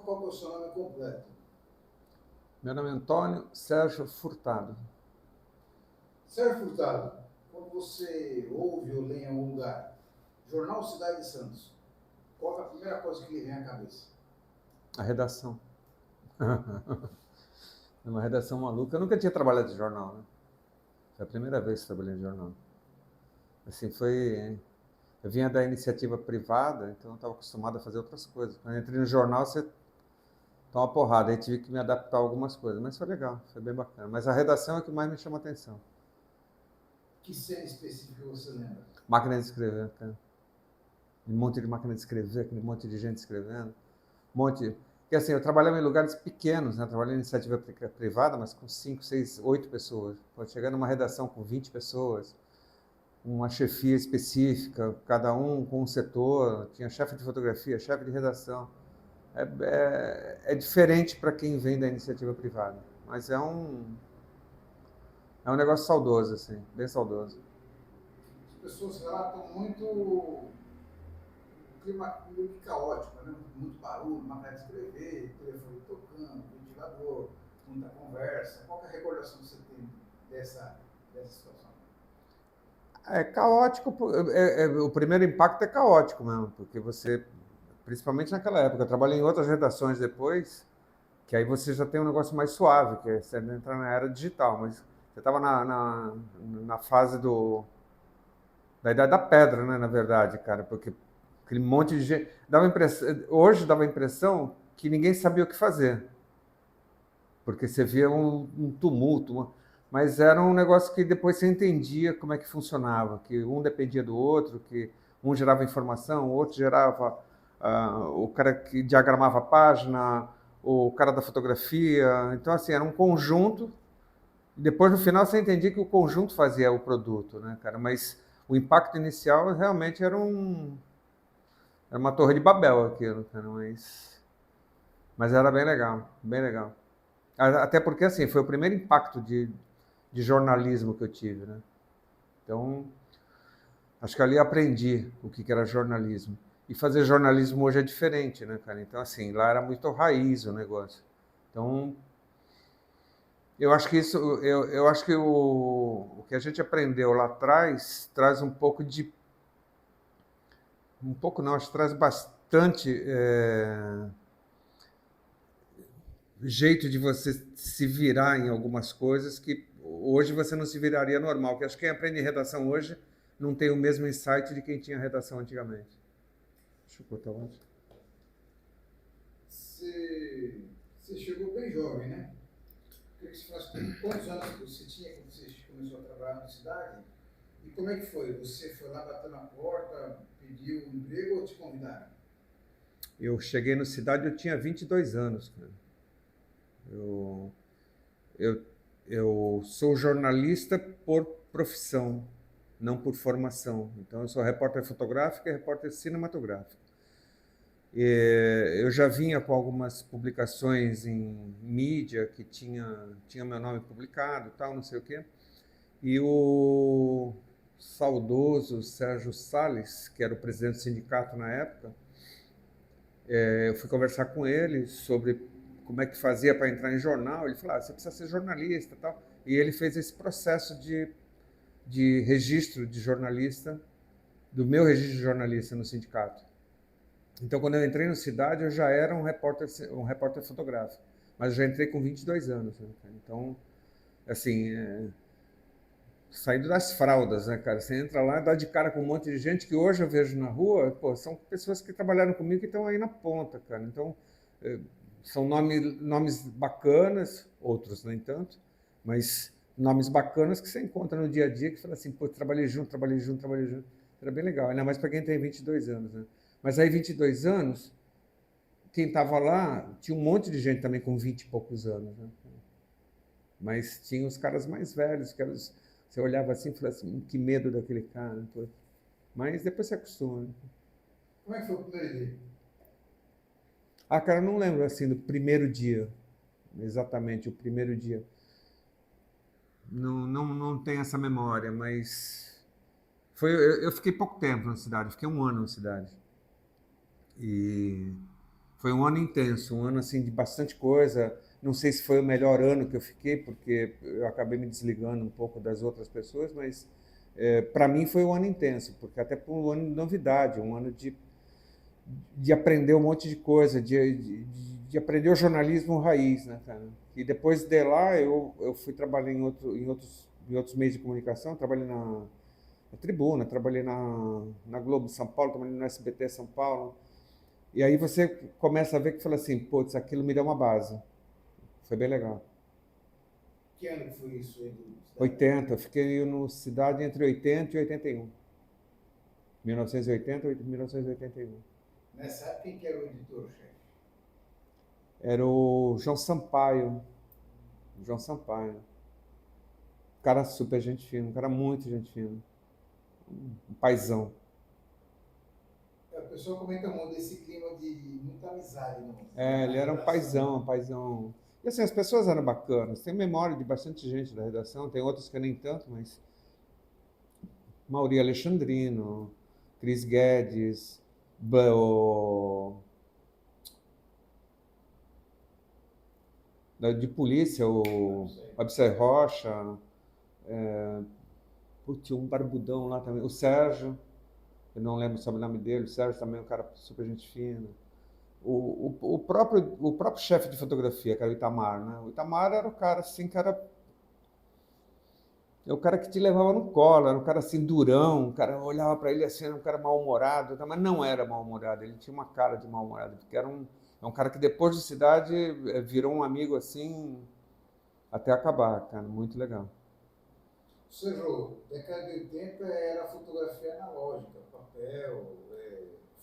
qual que é o seu nome completo? Meu nome é Antônio Sérgio Furtado. Sérgio Furtado, quando você ouve ou lê em algum lugar, Jornal Cidade de Santos, qual é a primeira coisa que lhe vem à cabeça? A redação. É uma redação maluca. Eu nunca tinha trabalhado de jornal, né? Foi a primeira vez que trabalhei em jornal. Assim, foi... Eu vinha da iniciativa privada, então eu estava acostumado a fazer outras coisas. Quando eu entrei no jornal, você toma uma porrada. Aí tive que me adaptar a algumas coisas. Mas foi legal, foi bem bacana. Mas a redação é o que mais me chama a atenção. Que cena específica você lembra? Máquina de escrever, cara. Um monte de máquina de escrever, aquele monte de gente escrevendo. Um monte... Porque assim, eu trabalhava em lugares pequenos, né? Trabalhei em iniciativa privada, mas com 5, 6, 8 pessoas. Pode chegar numa redação com 20 pessoas, uma chefia específica, cada um com um setor, tinha chefe de fotografia, chefe de redação. É diferente para quem vem da iniciativa privada, mas é um negócio saudoso, assim, bem saudoso. As pessoas relatam muito um clima meio que caótico, né? Muito barulho, máquina de escrever, telefone tocando, ventilador, muita conversa. Qual que é a recordação que você tem dessa situação? É caótico, o primeiro impacto é caótico mesmo, porque você, principalmente naquela época, eu trabalhei em outras redações depois, que aí você já tem um negócio mais suave, que é você entrar na era digital, mas você estava na fase da Idade da Pedra, né, na verdade, cara, porque aquele monte de gente... hoje dava a impressão que ninguém sabia o que fazer, porque você via um tumulto, mas era um negócio que depois você entendia como é que funcionava, que um dependia do outro, que um gerava informação, o outro gerava o cara que diagramava a página, o cara da fotografia. Então, assim, era um conjunto. E depois, no final, você entendia que o conjunto fazia o produto, né, cara? Mas o impacto inicial realmente era uma torre de Babel aquilo, cara, mas era bem legal, bem legal. Até porque, assim, foi o primeiro impacto de jornalismo que eu tive, né? Então, acho que ali aprendi o que era jornalismo. E fazer jornalismo hoje é diferente, né, cara? Então, assim, lá era muito raiz o negócio. Então, eu acho que eu acho que o que a gente aprendeu lá atrás traz um pouco não, acho que traz bastante jeito de você se virar em algumas coisas que hoje você não se viraria normal. Porque acho que quem aprende redação hoje não tem o mesmo insight de quem tinha redação antigamente. Deixa eu botar onde? Você chegou bem jovem, né? Queria que você falasse quantos anos você tinha quando você começou a trabalhar na cidade? E como é que foi? Você foi lá, bateu na porta, pediu um emprego ou te convidaram? Eu cheguei na cidade, eu tinha 22 anos, cara. Eu, eu, eu sou jornalista por profissão, não por formação. Então, eu sou repórter fotográfico e repórter cinematográfico. Eu já vinha com algumas publicações em mídia que tinha meu nome publicado, tal, não sei o quê. E o saudoso Sérgio Salles, que era o presidente do sindicato na época, eu fui conversar com ele sobre como é que fazia para entrar em jornal. Ele falou: você precisa ser jornalista, tal. E ele fez esse processo de registro de jornalista, do meu registro de jornalista no sindicato. Então, quando eu entrei na cidade, eu já era um repórter fotográfico, mas eu já entrei com 22 anos. Né? Então, assim, saindo das fraldas, né, cara? Você entra lá, dá de cara com um monte de gente que hoje eu vejo na rua, pô, são pessoas que trabalharam comigo que estão aí na ponta, cara. Então, são nomes bacanas, outros nem tanto, mas nomes bacanas que você encontra no dia a dia que fala assim, pô, trabalhei junto, trabalhei junto, trabalhei junto. Era bem legal, ainda mais para quem tem 22 anos, né? Mas aí, 22 anos, quem estava lá, tinha um monte de gente também com 20 e poucos anos, né? Mas tinha os caras mais velhos, você olhava assim e falava assim, que medo daquele cara. Pô. Mas depois você acostuma. Né? Como é que foi o primeiro dia? Ah, cara, eu não lembro assim do primeiro dia, exatamente o primeiro dia. Não tenho essa memória, mas eu fiquei pouco tempo na cidade, fiquei um ano na cidade. E Foi um ano intenso, um ano assim de bastante coisa. Não sei se foi o melhor ano que eu fiquei, porque eu acabei me desligando um pouco das outras pessoas, mas para mim foi um ano intenso, porque até por um ano de novidade, um ano de aprender um monte de coisa, de aprender o jornalismo raiz, né, cara? E depois de lá eu fui trabalhar em outros meios de comunicação, trabalhei na Tribuna, trabalhei na Globo São Paulo, trabalhei no SBT São Paulo. E aí você começa a ver que fala assim, putz, aquilo me deu uma base. Foi bem legal. Que ano que foi isso aí do Cidade? 80, eu fiquei no Cidade entre 80 e 81. 1980 e 1981. Nessa época, quem que era o editor-chefe? Era o João Sampaio. João Sampaio. Um cara super gente fina, um cara muito gente fina. Um paizão. A pessoa comenta muito desse clima de muita amizade Ele na era redação. um paizão. E assim, as pessoas eram bacanas. Tem memória de bastante gente da redação, tem outras que nem tanto, mas Mauri Alexandrino, Cris Guedes, o, de polícia, o Absai Rocha, putz, um barbudão lá também, o Sérgio, eu não lembro sobre o nome dele, o Sérgio também é um cara super gente fina. O próprio chefe de fotografia, que era o Itamar, né? O Itamar era o cara assim, é o cara que te levava no colo, era um cara assim durão, o cara olhava para ele assim, era um cara mal-humorado, mas não era mal-humorado, ele tinha uma cara de mal-humorado, porque é um cara que depois de Cidade virou um amigo assim até acabar, cara, muito legal. Sérgio, década de 80 era fotografia analógica, papel,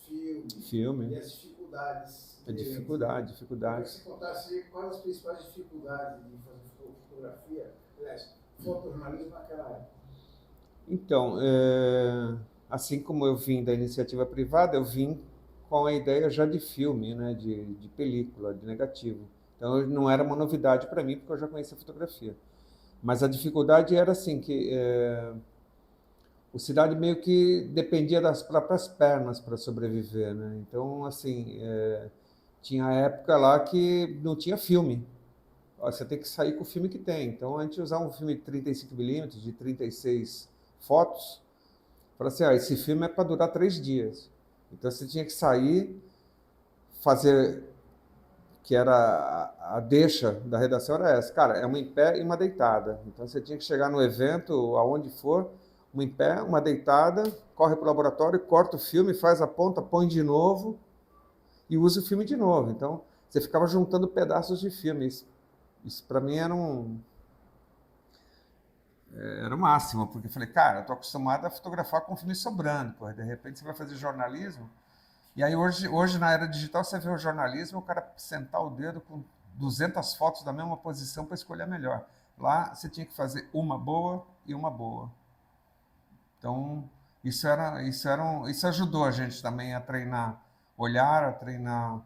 filme, e Filme, as dificuldades é inerentes, né? Eu queria que dificuldade. você contasse quais as principais dificuldades de fazer fotografia, aliás, fotojornalismo naquela época. Então, assim como eu vim da iniciativa privada, eu vim com a ideia já de filme, né, de película, de negativo. Então, não era uma novidade para mim, porque eu já conhecia fotografia. Mas a dificuldade era assim, que o Cidade meio que dependia das próprias pernas para sobreviver, né? Então, assim, tinha época lá que não tinha filme. Ó, você tem que sair com o filme que tem. Então, a gente usava um filme de 35 mm, de 36 fotos, para assim, esse filme é para durar 3 dias. Então, você tinha que sair, fazer, que era a deixa da redação era essa. Cara, é uma em pé e uma deitada. Então, você tinha que chegar no evento, aonde for, uma em pé, uma deitada, corre para o laboratório, corta o filme, faz a ponta, põe de novo e usa o filme de novo. Então, você ficava juntando pedaços de filme. Isso para mim era o máximo, porque eu falei, cara, eu tô acostumado a fotografar com o filme sobrando, pô. De repente você vai fazer jornalismo. E aí hoje na era digital você vê o jornalismo, o cara sentar o dedo com 200 fotos da mesma posição para escolher a melhor. Lá você tinha que fazer uma boa e uma boa. Então, isso ajudou a gente também a treinar olhar, a treinar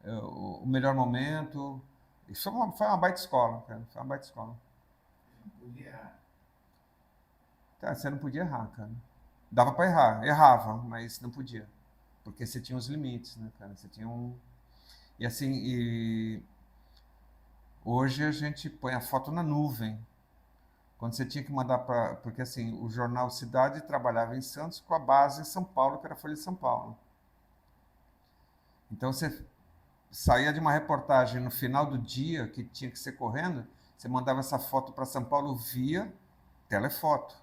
o melhor momento. Isso foi uma baita escola, cara. Foi uma baita escola. Não podia. Cara, você não podia errar, cara. Dava para errar, errava, mas não podia. Porque você tinha os limites, né, cara? Você tinha um. E assim, hoje a gente põe a foto na nuvem. Quando você tinha que mandar para. Porque assim, o jornal Cidade trabalhava em Santos com a base em São Paulo, que era a Folha de São Paulo. Então você saía de uma reportagem no final do dia, que tinha que ser correndo, você mandava essa foto para São Paulo via telefoto.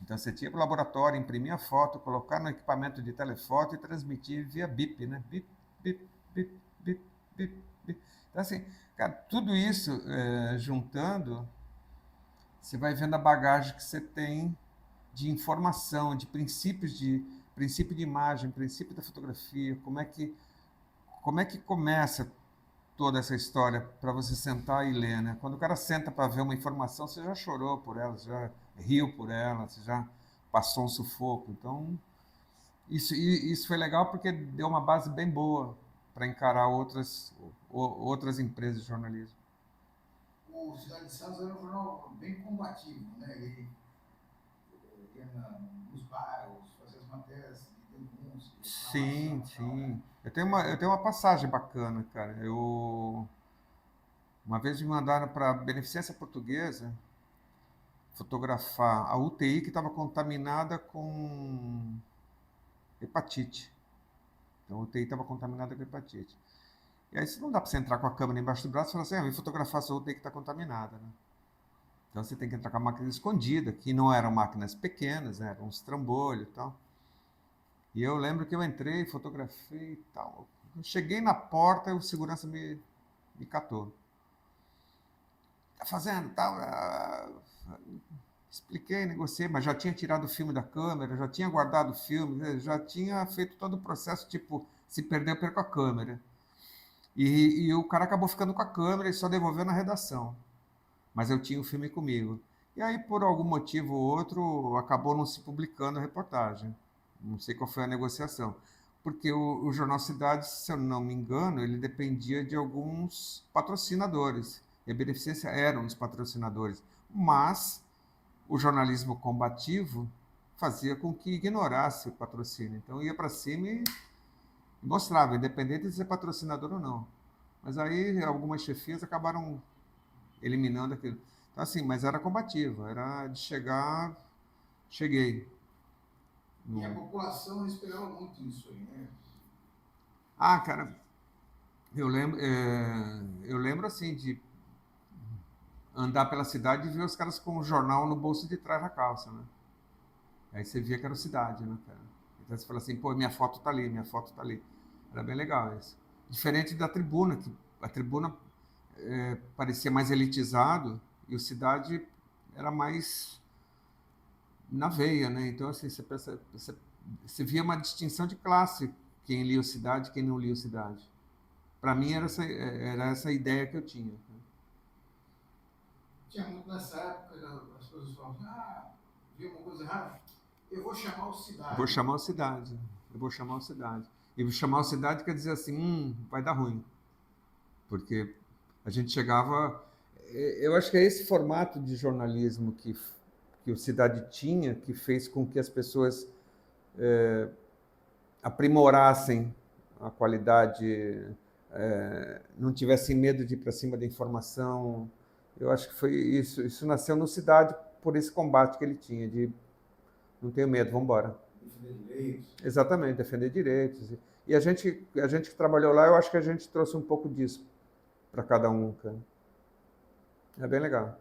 Então você tinha para o laboratório, imprimir a foto, colocar no equipamento de telefoto e transmitir via BIP, né? BIP, BIP, BIP, BIP, BIP, BIP. Então assim, cara, tudo isso juntando, você vai vendo a bagagem que você tem de informação, de princípio de imagem, princípio da fotografia, como é que começa toda essa história para você sentar e ler, né? Quando o cara senta para ver uma informação, você já chorou por ela, você já riu por ela, você já passou um sufoco. Então, isso foi legal porque deu uma base bem boa para encarar outras empresas de jornalismo. O Cidade de Santos era um jornal bem combativo, né? Ele ia nos bairros, fazia as matérias de denúncia, Sim, reclamação e tal, né? sim. Eu tenho uma passagem bacana, cara. Uma vez me mandaram para a Beneficência Portuguesa fotografar a UTI que estava contaminada com hepatite. Então a UTI estava contaminada com hepatite. E aí você não dá para você entrar com a câmera embaixo do braço e falar assim, vem fotografar essa UTI que está contaminada, né? Então você tem que entrar com a máquina escondida, que não eram máquinas pequenas, né? Eram uns trambolhos e tal. E eu lembro que eu entrei, fotografei e tal. Eu cheguei na porta e o segurança me catou. Tá fazendo tal? Expliquei, negociei, mas já tinha tirado o filme da câmera, já tinha guardado o filme, já tinha feito todo o processo, tipo, se perder eu perco a câmera. E o cara acabou ficando com a câmera e só devolveu na redação. Mas eu tinha o filme comigo. E aí, por algum motivo ou outro, acabou não se publicando a reportagem. Não sei qual foi a negociação. Porque o Jornal Cidade, se eu não me engano, ele dependia de alguns patrocinadores. E a Beneficência era um dos patrocinadores. Mas o jornalismo combativo fazia com que ignorasse o patrocínio. Então ia para cima e mostrava, independente de ser patrocinador ou não. Mas aí algumas chefias acabaram eliminando aquilo. Então, assim, mas era combativo, era de chegar, cheguei. E a população esperava muito isso aí, né? Ah, cara, eu lembro assim de andar pela cidade e ver os caras com o jornal no bolso de trás da calça, né? Aí você via que era cidade, né, cara? Então você fala assim, pô, minha foto tá ali, minha foto tá ali. Era bem legal isso. Diferente da tribuna, que a tribuna parecia mais elitizado e o cidade era mais na veia, né? Então, assim, você via uma distinção de classe, quem lia o cidade e quem não lia o cidade. Para mim, era essa ideia que eu tinha. Tinha muito nessa época, as pessoas falavam, viu uma coisa errada? Eu vou chamar o Eu vou cidade. chamar o cidade. Eu vou chamar o cidade. E chamar o cidade quer dizer assim, vai dar ruim. Porque a gente chegava. Eu acho que é esse formato de jornalismo que o Cidade tinha que fez com que as pessoas aprimorassem a qualidade, não tivessem medo de ir para cima da informação. Eu acho que foi isso. Isso nasceu no Cidade por esse combate que ele tinha, de não tenho medo, vamos embora. Defender direitos. Exatamente, defender direitos. E a gente que trabalhou lá, eu acho que a gente trouxe um pouco disso para cada um, cara. É bem legal.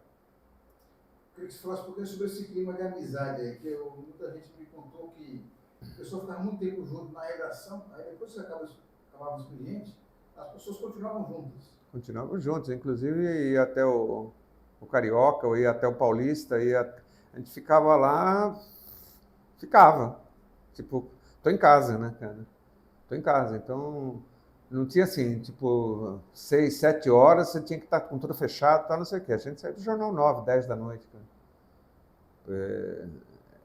Queria que você falasse um pouquinho sobre esse clima de amizade aí, que muita gente me contou que a pessoa ficava muito tempo junto na redação, aí depois que acabava o expediente, as pessoas continuavam juntas. Continuamos juntos, inclusive ia até o Carioca, ou ia até o Paulista, a gente ficava lá, ficava. Tipo, tô em casa, né, cara? Tô em casa, então não tinha assim, tipo, 6, 7 horas, você tinha que estar com tudo fechado, tá, não sei o quê. A gente saía do jornal 9, 10 da noite, cara.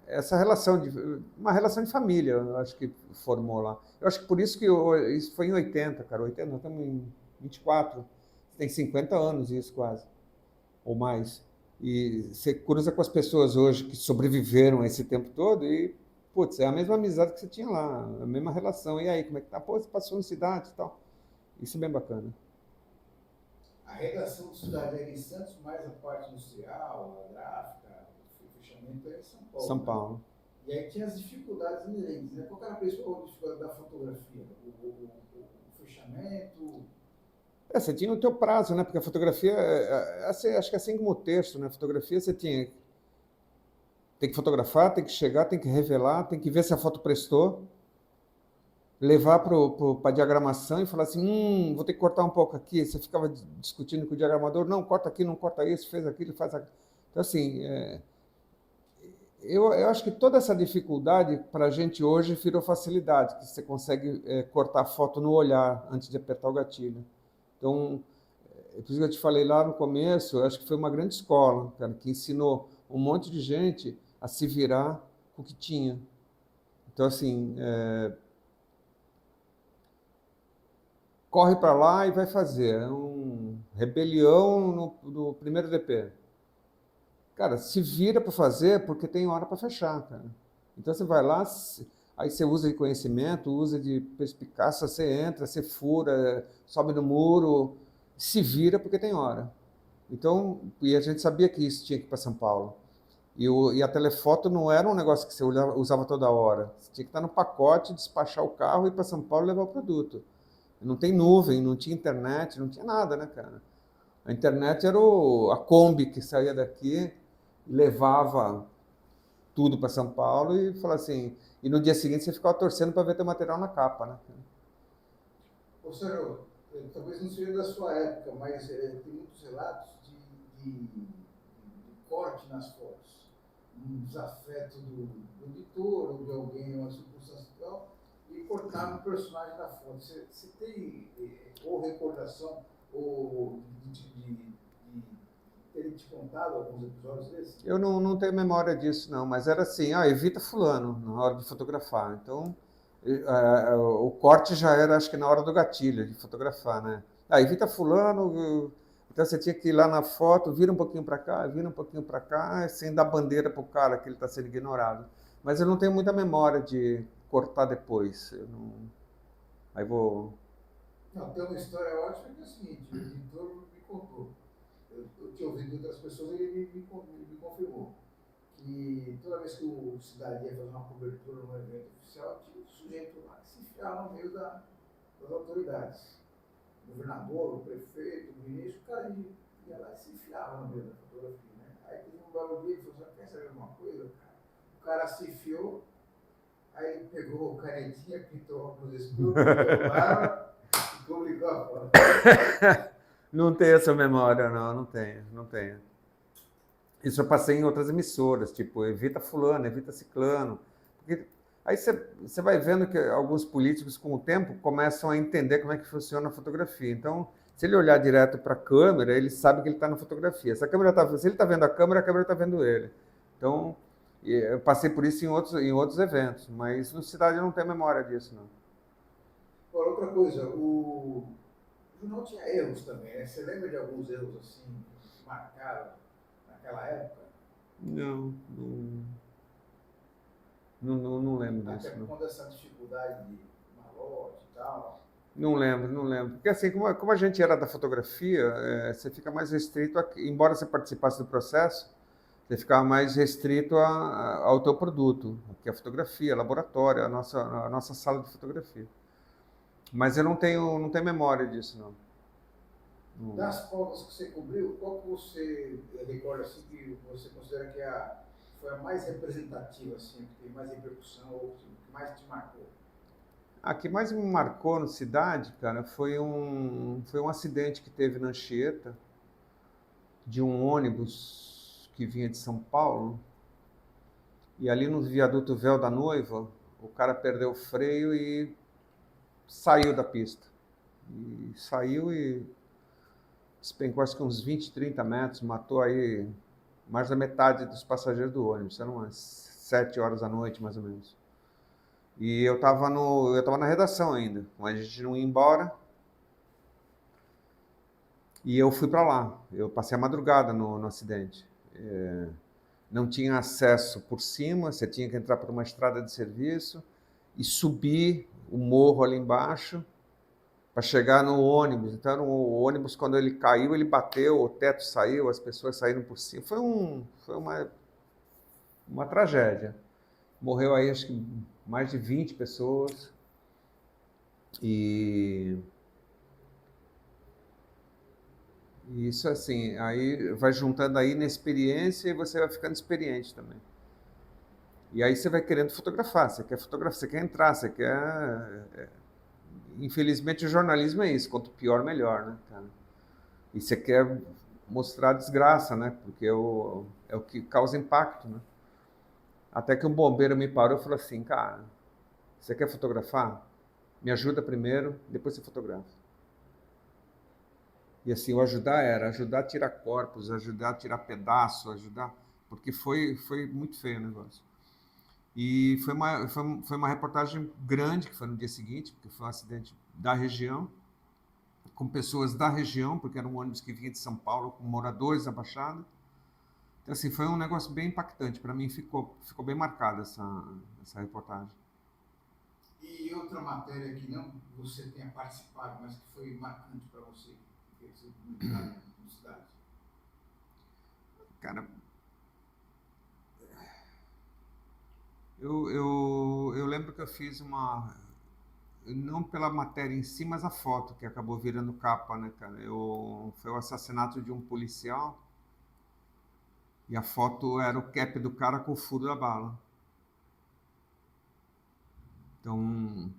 Essa relação uma relação de família, eu acho que formou lá. Eu acho que por isso que isso foi em 80, cara, 80, nós estamos em 24, tem 50 anos isso quase, ou mais. E você cruza com as pessoas hoje que sobreviveram a esse tempo todo e, putz, é a mesma amizade que você tinha lá, a mesma relação. E aí, como é que tá? Pô, você passou na cidade e tal. Isso é bem bacana. A redação do Cidade era em Santos, mais a parte industrial, a gráfica, o fechamento era em São Paulo. São né? Paulo. E aí tinha as dificuldades inerentes, né? Qual era a principal dificuldade da fotografia? O fechamento? Você tinha o teu prazo, né? Porque a fotografia, acho que é assim como o texto, né? A fotografia você tem que fotografar, tem que chegar, tem que revelar, tem que ver se a foto prestou, levar para a diagramação e falar assim, vou ter que cortar um pouco aqui. Você ficava discutindo com o diagramador, não, corta aqui, não corta isso, fez aquilo, faz aquilo. Então, assim, eu acho que toda essa dificuldade para a gente hoje virou facilidade, que você consegue cortar a foto no olhar antes de apertar o gatilho. Então, por isso que eu te falei lá no começo, eu acho que foi uma grande escola, cara, que ensinou um monte de gente a se virar com o que tinha. Então, assim, corre para lá e vai fazer. É um rebelião no primeiro DP. Cara, se vira para fazer porque tem hora para fechar, cara. Então você vai lá, Aí você usa de conhecimento, usa de perspicácia, você entra, você fura, sobe no muro, se vira porque tem hora. Então, e a gente sabia que isso tinha que ir para São Paulo. E a telefoto não era um negócio que você usava toda hora. Você tinha que estar no pacote, despachar o carro, ir para São Paulo e levar o produto. Não tem nuvem, não tinha internet, não tinha nada, né, cara? A internet era a Kombi que saía daqui e levava tudo para São Paulo e falava assim. E no dia seguinte você ficava torcendo para ver teu material na capa, né? Ou seja, talvez não seja da sua época, mas tem muitos relatos de corte nas fotos. Um desafeto do editor ou de alguém, uma circunstância e tal, e cortar no personagem da foto. Você tem ou recordação ou de ter te contado alguns episódios desses? Eu não tenho memória disso, não, mas era assim, evita fulano na hora de fotografar. Então, o corte já era, acho que na hora do gatilho, de fotografar, né? Evita fulano, então você tinha que ir lá na foto, vira um pouquinho para cá, vira um pouquinho para cá, sem dar bandeira para o cara que ele está sendo ignorado. Mas eu não tenho muita memória de cortar depois. Eu não... Aí vou... Não, tem uma história ótima que é o seguinte, o editor me contou. Eu tinha ouvido de outras pessoas e ele me confirmou que toda vez que o Cidade ia fazer uma cobertura num evento oficial, tinha um sujeito lá que se enfiava no meio das autoridades. O governador, o prefeito, o ministro, o cara ia lá e se enfiava no meio da fotografia. Né? Aí teve um belo dia e falou assim, quer saber alguma coisa, cara? O cara se enfiou, aí ele pegou canetinha, pintou óculos escuros, pintou barba e publicou a foto. Não tenho essa memória, não tenho. Isso eu passei em outras emissoras, tipo, evita fulano, evita ciclano. Porque aí você vai vendo que alguns políticos, com o tempo, começam a entender como é que funciona a fotografia. Então, se ele olhar direto para a câmera, ele sabe que ele está na fotografia. Se ele está vendo a câmera está vendo ele. Então, eu passei por isso em outros eventos, mas no Cidade eu não tenho memória disso, não. Agora, outra coisa, o jornal tinha erros também, né? Você lembra de alguns erros assim que marcaram naquela época? Não lembro disso. Até por conta dessa dificuldade de malote e tal. Não lembro. Porque assim, como a gente era da fotografia, você fica mais restrito, embora você participasse do processo, você ficava mais restrito ao teu produto, que é a fotografia, laboratório, a nossa sala de fotografia. Mas eu não tenho memória disso, não. Das provas que você cobriu, qual que você recorda assim que você considera que foi a mais representativa, assim, que tem mais repercussão ou que mais te marcou? A que mais me marcou no Cidade, cara, foi um acidente que teve na Anchieta, de um ônibus que vinha de São Paulo, e ali no viaduto Véu da Noiva, o cara perdeu o freio e saiu da pista. E saiu e despencou acho que uns 20, 30 metros, matou aí mais da metade dos passageiros do ônibus. Eram umas 7 horas da noite, mais ou menos. E eu tava na redação ainda, a gente não ia embora. E eu fui para lá. Eu passei a madrugada no acidente. Não tinha acesso por cima, você tinha que entrar por uma estrada de serviço e subir o morro ali embaixo para chegar no ônibus. Então, o ônibus, quando ele caiu, ele bateu, o teto saiu, as pessoas saíram por cima. Foi uma tragédia. Morreu aí, acho que mais de 20 pessoas. E isso, assim, aí vai juntando aí na experiência e você vai ficando experiente também. E aí você vai querendo fotografar, você quer entrar, você quer... Infelizmente o jornalismo é isso, quanto pior, melhor, né, cara? E você quer mostrar a desgraça, né? Porque é o que causa impacto, né? Até que um bombeiro me parou e falou assim, cara, você quer fotografar? Me ajuda primeiro, depois você fotografa. E assim, o ajudar a tirar corpos, ajudar a tirar pedaços, porque foi muito feio o negócio. E foi uma reportagem grande, que foi no dia seguinte, porque foi um acidente da região, com pessoas da região, porque era um ônibus que vinha de São Paulo, com moradores da Baixada. Então, assim, foi um negócio bem impactante. Para mim, ficou bem marcada essa reportagem. E outra matéria que não você tenha participado, mas que foi marcante para você, que você publicado na cidade? Cara, eu lembro que eu fiz uma. Não pela matéria em si, mas a foto que acabou virando capa, né, cara? Foi o assassinato de um policial e a foto era o cap do cara com o furo da bala. Então,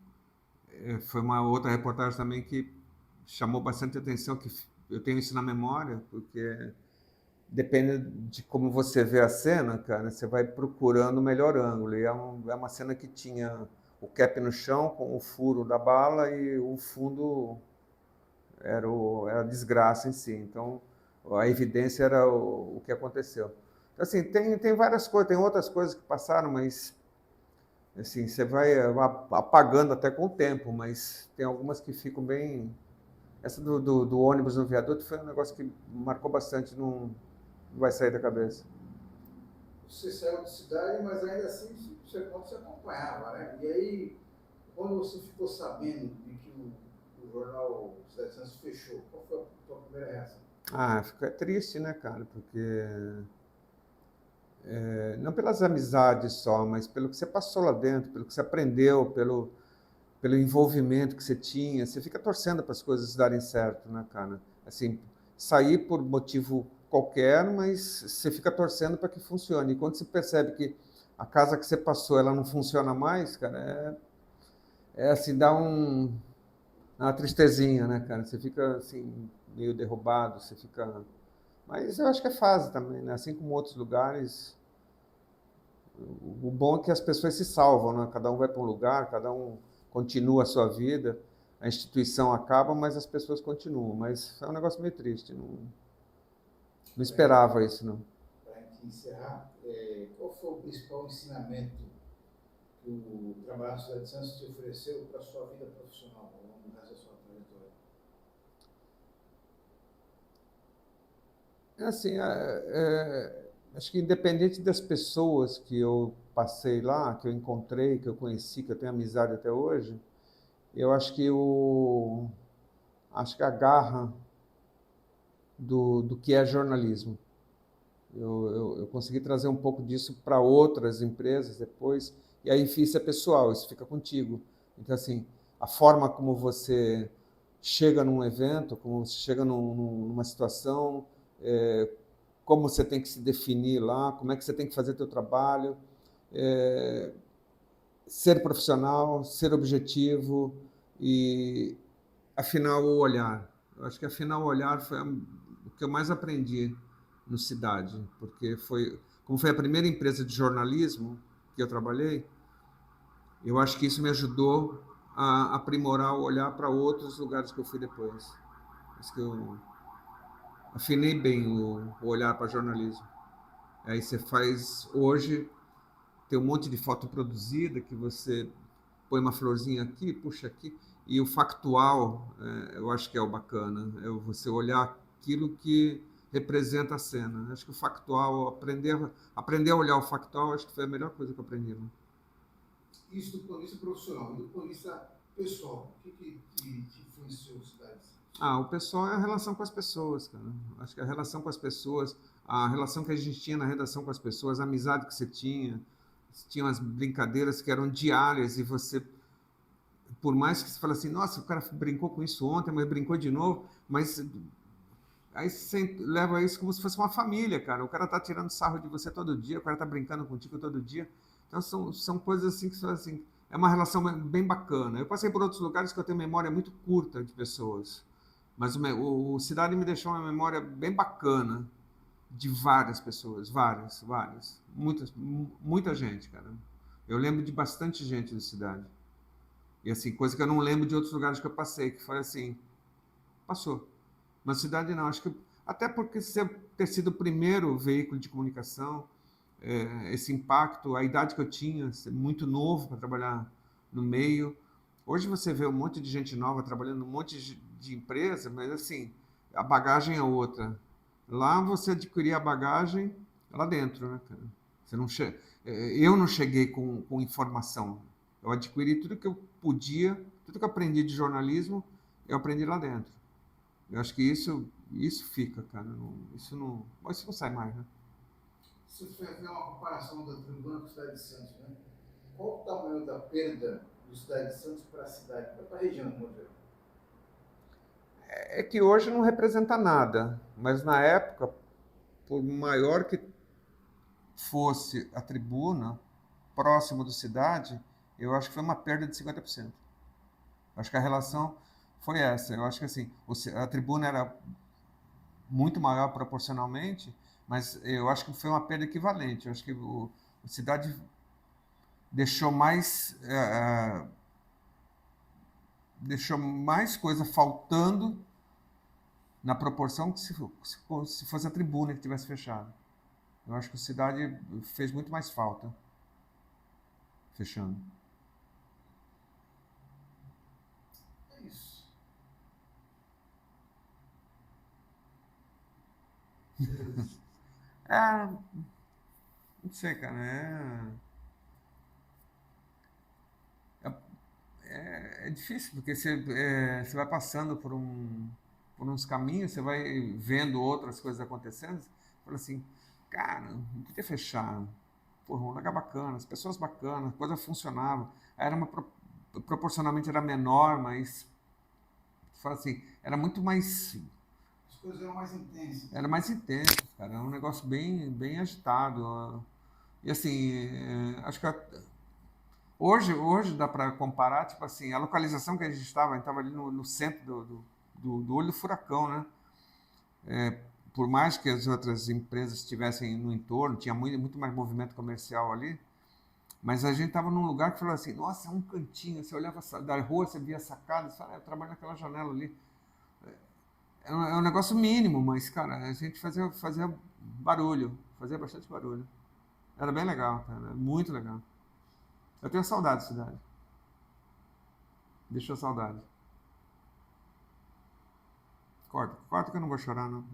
foi uma outra reportagem também que chamou bastante atenção, que eu tenho isso na memória, porque depende de como você vê a cena, cara, você vai procurando o melhor ângulo. E é uma cena que tinha o cap no chão com o furo da bala e o fundo era a desgraça em si. Então, a evidência era o que aconteceu. Então, assim, tem várias coisas, tem outras coisas que passaram, mas assim, você vai apagando até com o tempo, mas tem algumas que ficam bem. Essa do ônibus no viaduto foi um negócio que marcou bastante, não vai sair da cabeça. Você saiu de cidade, mas ainda assim você acompanhava, né? E aí, quando você ficou sabendo de que o jornal Cidade de Santos fechou, qual foi a tua primeira reação? Ah, fica triste, né, cara? Porque não pelas amizades só, mas pelo que você passou lá dentro, pelo que você aprendeu, pelo envolvimento que você tinha. Você fica torcendo para as coisas darem certo, né, cara? Assim, sair por motivo qualquer, mas você fica torcendo para que funcione. E quando você percebe que a casa que você passou, ela não funciona mais, cara, é assim, dá uma tristezinha, né, cara? Você fica, assim, meio derrubado, você fica... Mas eu acho que é fase também, né? Assim como outros lugares, o bom é que as pessoas se salvam, né? Cada um vai para um lugar, cada um continua a sua vida, a instituição acaba, mas as pessoas continuam. Mas é um negócio meio triste, não esperava isso, não. Para a gente encerrar, qual foi o principal ensinamento que o trabalho na Cidade de Santos te ofereceu para a sua vida profissional ao longo dessa sua trajetória? É assim, acho que independente das pessoas que eu passei lá, que eu encontrei, que eu conheci, que eu tenho amizade até hoje, eu acho que a garra do que é jornalismo. Eu consegui trazer um pouco disso para outras empresas depois, e aí isso é pessoal, isso fica contigo. Então, assim, a forma como você chega num evento, como você chega numa situação, é, como você tem que se definir lá, como é que você tem que fazer teu trabalho, é, ser profissional, ser objetivo e, afinal, o olhar. Eu acho que, afinal, o olhar foi o que eu mais aprendi no Cidade, porque como foi a primeira empresa de jornalismo que eu trabalhei, eu acho que isso me ajudou a aprimorar o olhar para outros lugares que eu fui depois. Acho que eu afinei bem o olhar para jornalismo. Aí você faz, hoje, tem um monte de foto produzida que você põe uma florzinha aqui, puxa aqui, e o factual, eu acho que é o bacana, é você olhar aquilo que representa a cena. Acho que o factual, aprender a olhar o factual, acho que foi a melhor coisa que eu aprendi. Né? Isso do ponto de vista profissional. E do ponto de vista pessoal, o que te influenciou a Cidade de Santos? O pessoal é a relação com as pessoas, cara. Acho que a relação com as pessoas, a relação que a gente tinha na redação com as pessoas, a amizade que você tinha umas brincadeiras que eram diárias e você, por mais que você fale assim, nossa, o cara brincou com isso ontem, mas brincou de novo, mas aí você leva isso como se fosse uma família, cara. O cara tá tirando sarro de você todo dia, o cara tá brincando contigo todo dia. Então são coisas assim que são assim, é uma relação bem bacana. Eu passei por outros lugares que eu tenho memória muito curta de pessoas, mas o Cidade me deixou uma memória bem bacana de várias pessoas, várias, muita gente, cara. Eu lembro de bastante gente da Cidade. E assim, coisa que eu não lembro de outros lugares que eu passei, que foi assim, passou. Na Cidade não, acho que até porque você ter sido o primeiro veículo de comunicação, esse impacto, a idade que eu tinha, ser muito novo para trabalhar no meio. Hoje você vê um monte de gente nova trabalhando num monte de empresa, mas assim, a bagagem é outra. Lá você adquiria a bagagem lá dentro, né, cara? Você não che... Eu não cheguei com informação. Eu adquiri tudo que eu podia, tudo que eu aprendi de jornalismo, eu aprendi lá dentro. Eu acho que isso fica, cara. Isso não sai mais, né? Se você fizer uma comparação da Tribuna com a cidade de Santos, né? Qual o tamanho da perda do cidade de Santos para a cidade, para a região, modelo? É que hoje não representa nada, mas na época, por maior que fosse a tribuna, próximo da cidade, eu acho que foi uma perda de 50%. Acho que a relação foi essa. Eu acho que assim, a tribuna era muito maior proporcionalmente, mas eu acho que foi uma perda equivalente. Eu acho que a cidade deixou mais deixou mais coisa faltando na proporção que se fosse a tribuna que tivesse fechado. Eu acho que a cidade fez muito mais falta fechando. É isso. Não sei, cara. É difícil, porque você vai passando por uns caminhos, você vai vendo outras coisas acontecendo, você fala assim, cara, não podia fechar. Porra, um lugar bacana, as pessoas bacanas, a coisa funcionava. Proporcionalmente era menor, mas você fala assim, era muito mais. As coisas eram mais intensas. Era mais intenso, cara. Era um negócio bem agitado. E assim, acho que hoje dá para comparar, tipo assim, a localização que a gente estava ali no centro do olho do furacão, né? Por mais que as outras empresas estivessem no entorno, tinha muito mais movimento comercial ali, mas a gente estava num lugar que falou assim, nossa, é um cantinho, você olhava da rua, você via a sacada, você fala, eu trabalho naquela janela ali. É um negócio mínimo, mas, cara, a gente fazia barulho, fazia bastante barulho. Era bem legal, cara, muito legal. Eu tenho saudade da cidade. Deixou saudade. Corta que eu não vou chorar, não.